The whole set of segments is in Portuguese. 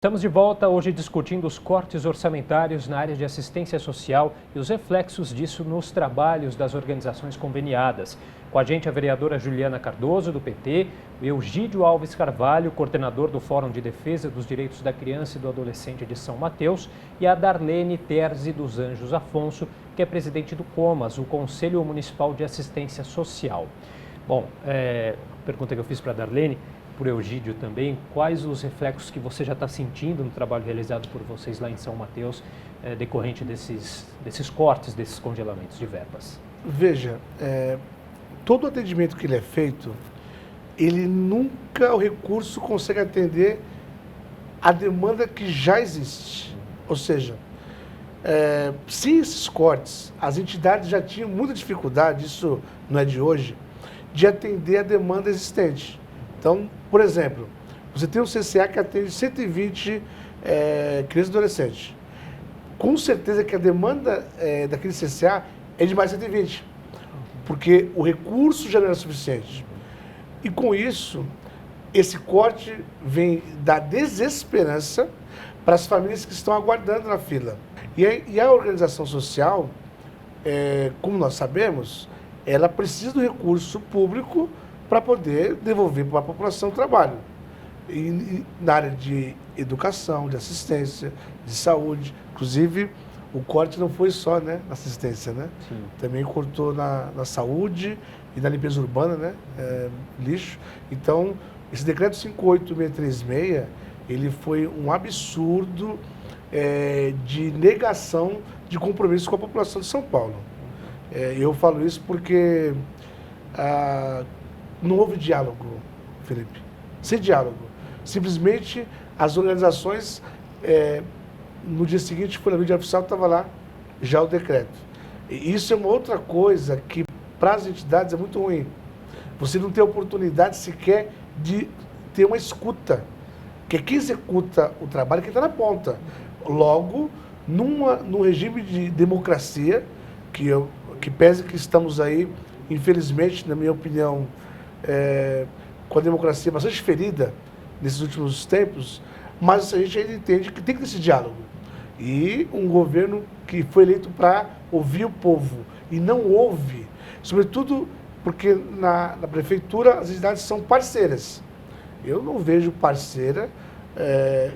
Estamos de volta hoje discutindo os cortes orçamentários na área de assistência social e os reflexos disso nos trabalhos das organizações conveniadas. Com a gente a vereadora Juliana Cardoso, do PT, o Eugídio Alves Carvalho, coordenador do Fórum de Defesa dos Direitos da Criança e do Adolescente de São Mateus, e a Darlene Terzi dos Anjos Afonso, que é presidente do COMAS, o Conselho Municipal de Assistência Social. Bom, pergunta que eu fiz para a Darlene, por Eugídio também, quais os reflexos que você já está sentindo no trabalho realizado por vocês lá em São Mateus, decorrente desses cortes, desses congelamentos de verbas? Veja, todo o atendimento que ele é feito, ele nunca, o recurso consegue atender a demanda que já existe. Ou seja, sem esses cortes, as entidades já tinham muita dificuldade, isso não é de hoje, de atender a demanda existente. Então, por exemplo, você tem um CCA que atende 120 crianças e adolescentes. Com certeza que a demanda daquele CCA é de mais 120, porque o recurso já não era suficiente. E com isso, esse corte vem da desesperança para as famílias que estão aguardando na fila. E a organização social, como nós sabemos, ela precisa do recurso público para poder devolver para a população o trabalho. E na área de educação, de assistência, de saúde. Inclusive, o corte não foi só, né, na assistência, né? Sim. Também cortou na saúde e na limpeza urbana, né? Lixo. Então, esse decreto 58636, ele foi um absurdo de negação de compromisso com a população de São Paulo. Eu falo isso porque não houve diálogo, Felipe. Sem diálogo. Simplesmente as organizações, no dia seguinte, foi na mídia oficial, estava lá já o decreto. E isso é uma outra coisa que, para as entidades, é muito ruim. Você não tem oportunidade sequer de ter uma escuta. Porque quem executa o trabalho é quem está na ponta. Logo, num regime de democracia, que pese que estamos aí, infelizmente, na minha opinião, com a democracia bastante ferida nesses últimos tempos, mas a gente ainda entende que tem que ter esse diálogo. E um governo que foi eleito para ouvir o povo e não ouve, sobretudo porque na prefeitura as entidades são parceiras. Eu não vejo parceira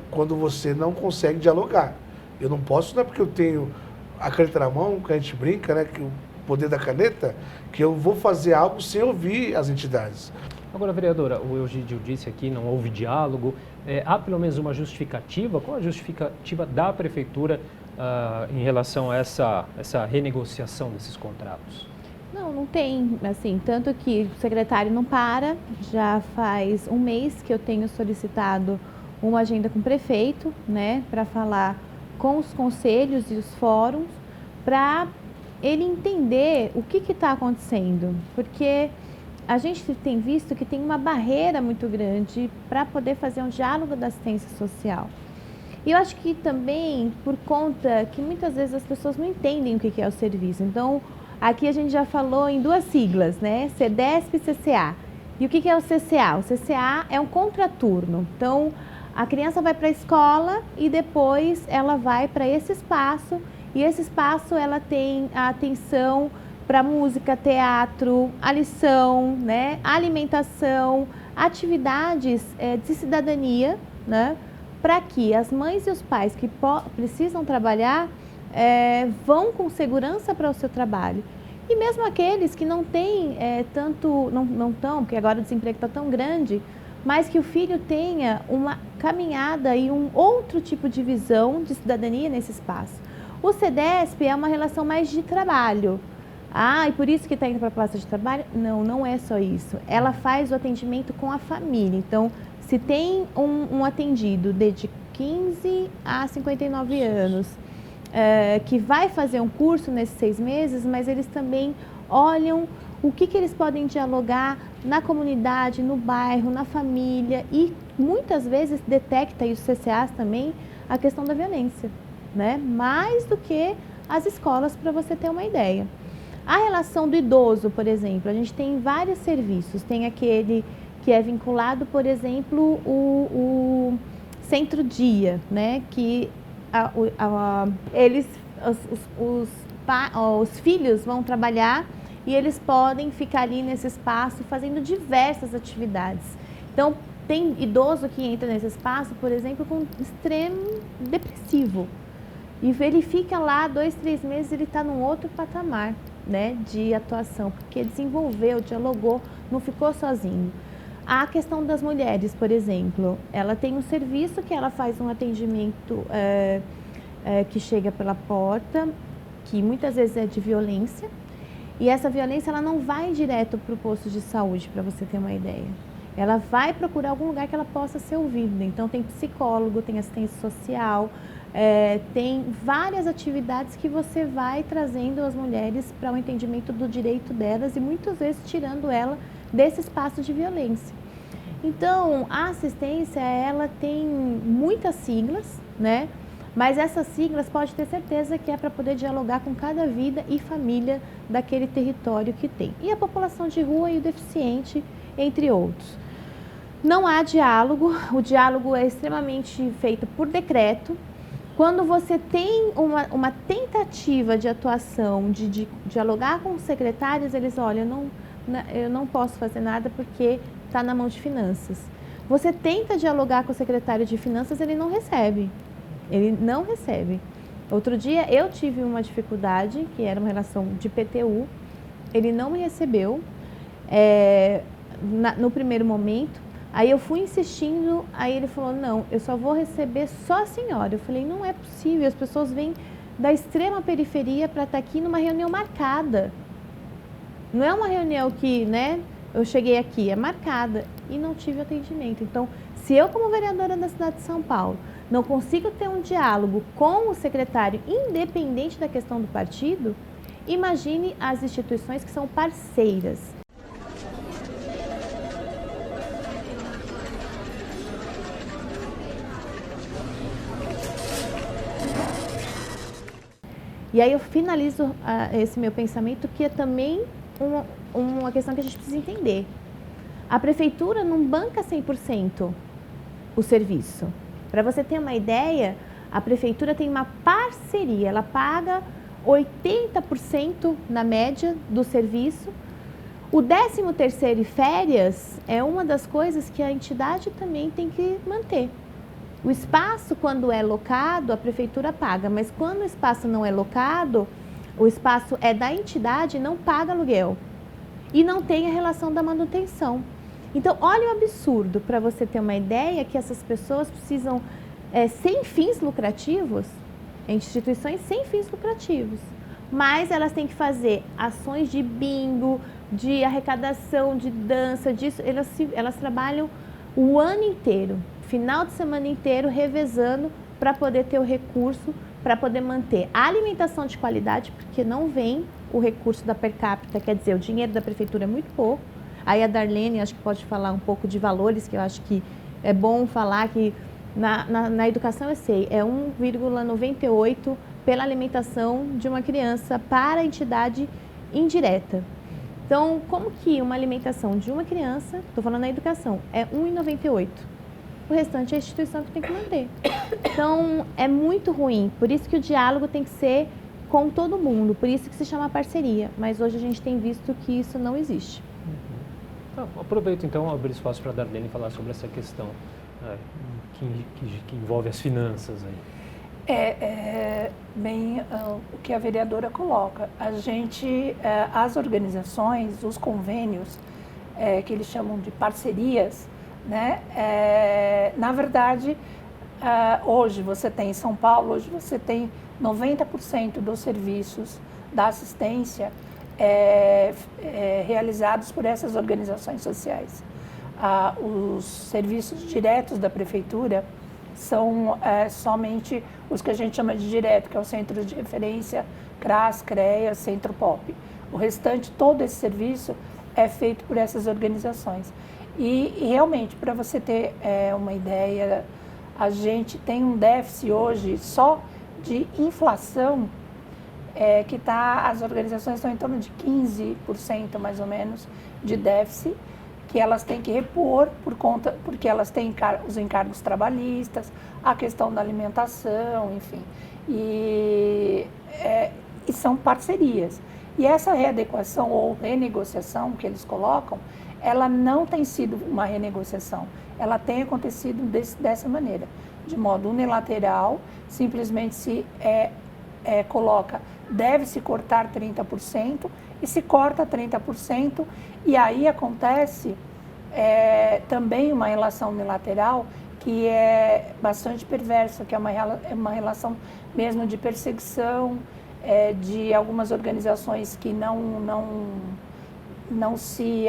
quando você não consegue dialogar. Eu não posso, não é porque eu tenho a caneta na mão, que a gente brinca, né, que o poder da caneta, que eu vou fazer algo sem ouvir as entidades. Agora, vereadora, o Eugídio disse aqui, não houve diálogo. Há pelo menos uma justificativa? Qual a justificativa da prefeitura em relação a essa renegociação desses contratos? Não tem, assim, tanto que o secretário não para, já faz um mês que eu tenho solicitado uma agenda com o prefeito, né, para falar com os conselhos e os fóruns, para ele entender o que está acontecendo, porque a gente tem visto que tem uma barreira muito grande para poder fazer um diálogo da assistência social. E eu acho que também por conta que muitas vezes as pessoas não entendem o que é o serviço. Então, aqui a gente já falou em duas siglas, né? CDESP e CCA. E o que é o CCA? O CCA é um contraturno. Então, a criança vai para a escola e depois ela vai para esse espaço. E esse espaço ela tem a atenção para música, teatro, a lição, né, alimentação, atividades de cidadania, né, para que as mães e os pais que precisam trabalhar vão com segurança para o seu trabalho. E mesmo aqueles que não têm não estão, porque agora o desemprego está tão grande, mas que o filho tenha uma caminhada e um outro tipo de visão de cidadania nesse espaço. O CDESP é uma relação mais de trabalho. E por isso que está indo para a praça de trabalho? Não, não é só isso. Ela faz o atendimento com a família. Então, se tem um atendido de 15 a 59 anos, que vai fazer um curso nesses 6 meses, mas eles também olham o que eles podem dialogar na comunidade, no bairro, na família e muitas vezes detecta, e os CCAs também, a questão da violência, né? Mais do que as escolas, para você ter uma ideia. A relação do idoso, por exemplo, a gente tem vários serviços. Tem aquele que é vinculado, por exemplo, o centro-dia, né? Que os filhos vão trabalhar e eles podem ficar ali nesse espaço fazendo diversas atividades. Então, tem idoso que entra nesse espaço, por exemplo, com extremo depressivo. E ele fica lá 2, 3 meses, ele está num outro patamar, né, de atuação, porque desenvolveu, dialogou, não ficou sozinho. A questão das mulheres, por exemplo, ela tem um serviço que ela faz um atendimento que chega pela porta, que muitas vezes é de violência, e essa violência ela não vai direto para o posto de saúde, para você ter uma ideia. Ela vai procurar algum lugar que ela possa ser ouvida. Então tem psicólogo, tem assistência social, tem várias atividades que você vai trazendo as mulheres para o entendimento do direito delas e muitas vezes tirando ela desse espaço de violência. Então, a assistência, ela tem muitas siglas, né? Mas essas siglas pode ter certeza que é para poder dialogar com cada vida e família daquele território que tem. E a população de rua e o deficiente, entre outros. Não há diálogo, o diálogo é extremamente feito por decreto. Quando você tem uma tentativa de atuação, de dialogar com os secretários, eles olham, eu não posso fazer nada porque está na mão de finanças. Você tenta dialogar com o secretário de finanças, ele não recebe. Ele não recebe. Outro dia eu tive uma dificuldade, que era uma relação de PTU, ele não me recebeu no primeiro momento. Aí eu fui insistindo, aí ele falou, não, eu só vou receber só a senhora. Eu falei, não é possível, as pessoas vêm da extrema periferia para estar aqui numa reunião marcada. Não é uma reunião que, né, eu cheguei aqui, é marcada e não tive atendimento. Então, se eu como vereadora da cidade de São Paulo não consigo ter um diálogo com o secretário, independente da questão do partido, imagine as instituições que são parceiras. E aí eu finalizo esse meu pensamento, que é também uma questão que a gente precisa entender. A prefeitura não banca 100% o serviço. Para você ter uma ideia, a prefeitura tem uma parceria, ela paga 80% na média do serviço. O 13º e férias é uma das coisas que a entidade também tem que manter. O espaço, quando é locado, a prefeitura paga, mas quando o espaço não é locado, o espaço é da entidade e não paga aluguel. E não tem a relação da manutenção. Então, olha o absurdo, para você ter uma ideia, que essas pessoas precisam, sem fins lucrativos, instituições sem fins lucrativos, mas elas têm que fazer ações de bingo, de arrecadação, de dança, disso, elas trabalham o ano inteiro. Final de semana inteiro, revezando para poder ter o recurso, para poder manter a alimentação de qualidade, porque não vem o recurso da per capita, quer dizer, o dinheiro da prefeitura é muito pouco. Aí a Darlene acho que pode falar um pouco de valores, que eu acho que é bom falar que na educação eu sei, é 1,98 pela alimentação de uma criança para a entidade indireta. Então, como que uma alimentação de uma criança, estou falando na educação, é 1,98? O restante é a instituição que tem que manter. Então, é muito ruim. Por isso que o diálogo tem que ser com todo mundo. Por isso que se chama parceria. Mas hoje a gente tem visto que isso não existe. Então, aproveito então abrir espaço para a Darlene falar sobre essa questão que envolve as finanças aí. Bem o que a vereadora coloca. A gente, as organizações, os convênios, que eles chamam de parcerias, né? Na verdade, hoje você tem em São Paulo, hoje você tem 90% dos serviços da assistência realizados por essas organizações sociais. Os serviços diretos da prefeitura são somente os que a gente chama de direto, que é o Centro de Referência, CRAS, CREA, Centro POP. O restante, todo esse serviço é feito por essas organizações. E realmente, para você ter uma ideia, a gente tem um déficit hoje só de inflação, que as organizações estão em torno de 15% mais ou menos de déficit, que elas têm que repor porque elas têm os encargos trabalhistas, a questão da alimentação, enfim. E são parcerias. E essa readequação ou renegociação que eles colocam, ela não tem sido uma renegociação, ela tem acontecido dessa maneira, de modo unilateral, simplesmente se coloca, deve-se cortar 30%, e se corta 30%, e aí acontece também uma relação unilateral que é bastante perversa, que é uma relação mesmo de perseguição, de algumas organizações que não se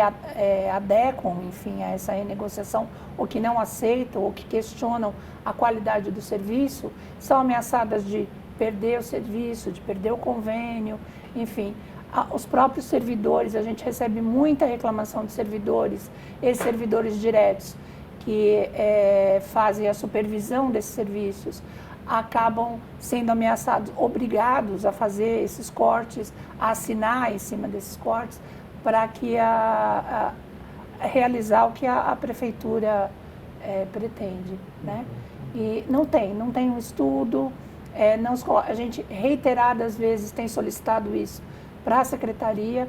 adequam, enfim, a essa renegociação, ou que não aceitam, ou que questionam a qualidade do serviço, são ameaçadas de perder o serviço, de perder o convênio, enfim. Os próprios servidores, a gente recebe muita reclamação de servidores, ex-servidores diretos, que fazem a supervisão desses serviços, acabam sendo ameaçados, obrigados a fazer esses cortes, a assinar em cima desses cortes, para que realizar o que a prefeitura pretende, né? E não tem um estudo, a gente reiteradas vezes tem solicitado isso para a secretaria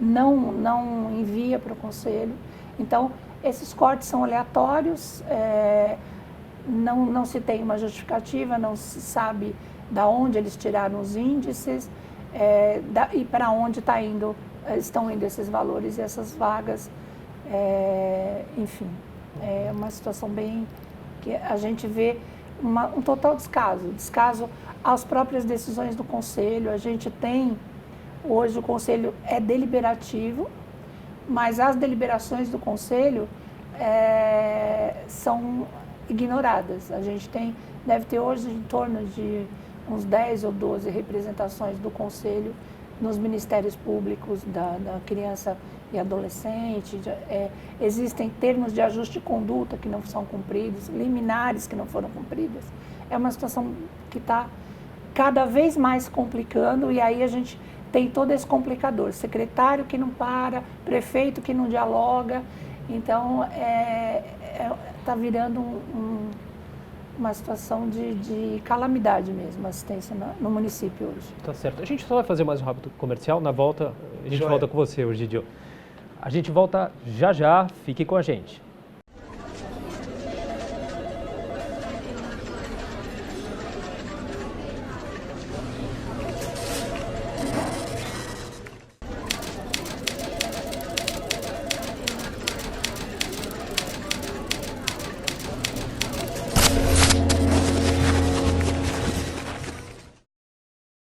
não envia para o conselho. Então, esses cortes são aleatórios, não se tem uma justificativa, não se sabe de onde eles tiraram os índices e para onde estão indo esses valores e essas vagas. Enfim, é uma situação bem que a gente vê um total descaso às próprias decisões do Conselho. A gente tem, hoje o Conselho é deliberativo, mas as deliberações do Conselho são ignoradas. A gente deve ter hoje em torno de uns 10 ou 12 representações do Conselho nos ministérios públicos da criança e adolescente. Existem termos de ajuste de conduta que não são cumpridos, liminares que não foram cumpridas. É uma situação que está cada vez mais complicando, e aí a gente tem todo esse complicador, secretário que não para, prefeito que não dialoga. Então, está virando uma situação de calamidade mesmo, a assistência no município hoje. Tá certo. A gente só vai fazer mais um rápido comercial. Na volta, a gente volta com você, Urgídio. A gente volta já já, fique com a gente.